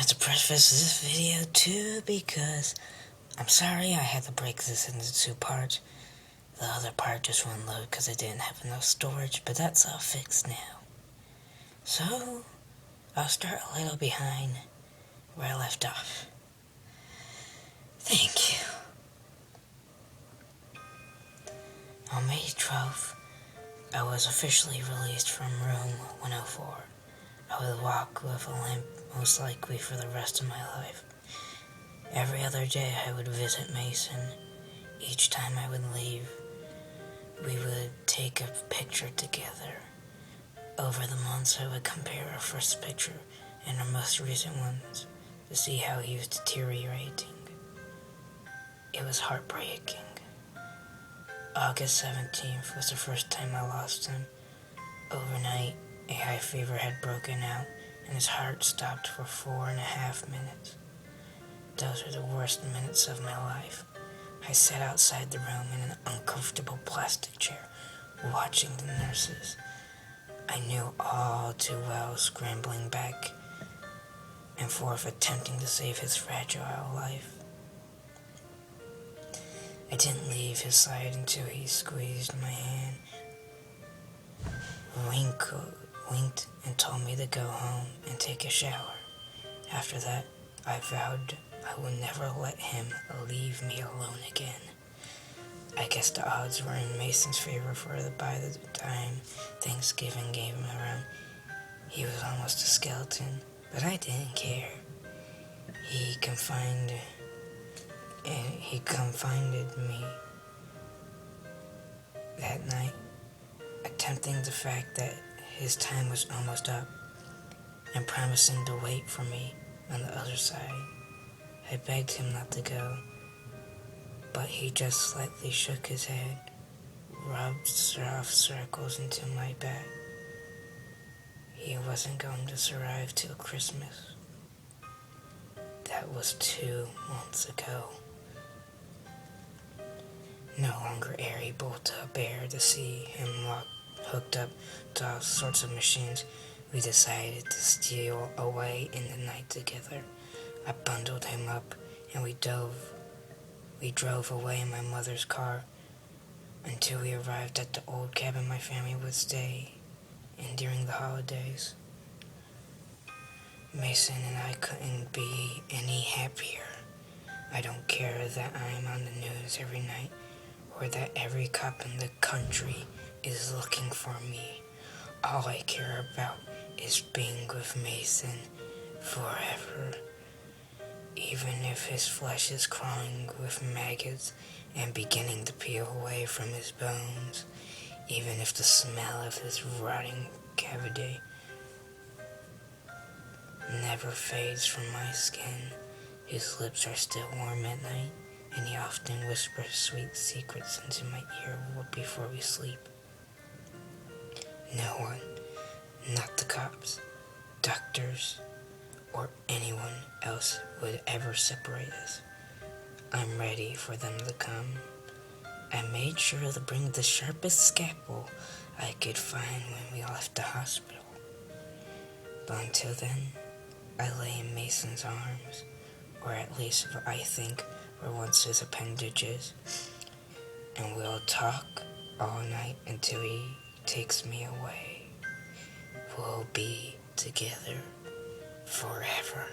have to preface this video too because I'm sorry I had to break this into 2 parts. The other part just wouldn't load because I didn't have enough storage, but that's all fixed now. So, I'll start a little behind where I left off. Thank you. On May 12th, I was officially released from room 104. I would walk with a limp most likely for the rest of my life. Every other day I would visit Mason. Each time I would leave, we would take a picture together. Over the months I would compare our first picture and our most recent ones to see how he was deteriorating. It was heartbreaking. August 17th was the first time I lost him. Overnight, a high fever had broken out and his heart stopped for 4.5 minutes. Those were the worst minutes of my life. I sat outside the room in an uncomfortable plastic chair, watching the nurses. I knew all too well, scrambling back and forth, attempting to save his fragile life. I didn't leave his side until he squeezed my hand, winked, and told me to go home and take a shower. After that, I vowed I would never let him leave me alone again. I guess the odds were in Mason's favor, for by the time Thanksgiving came around, he was almost a skeleton, but I didn't care. He confided me that night, attempting the fact that his time was almost up and promising to wait for me on the other side. I begged him not to go, but he just slightly shook his head, rubbed soft circles into my back. He wasn't going to survive till Christmas. That was 2 months ago. No longer able to bear to see him hooked up to all sorts of machines, we decided to steal away in the night together. I bundled him up and we drove away in my mother's car until we arrived at the old cabin my family would stay in during the holidays. Mason and I couldn't be any happier. I don't care that I'm on the news every night or that every cop in the country is looking for me. All I care about is being with Mason forever. Even if his flesh is crawling with maggots and beginning to peel away from his bones, even if the smell of his rotting cavity never fades from my skin, his lips are still warm at night, and he often whispers sweet secrets into my ear before we sleep. No one, not the cops, doctors, or anyone else would ever separate us. I'm ready for them to come. I made sure to bring the sharpest scalpel I could find when we left the hospital. But until then, I lay in Mason's arms, or at least what I think were once his appendages, and we'll talk all night until he takes me away. We'll be together forever.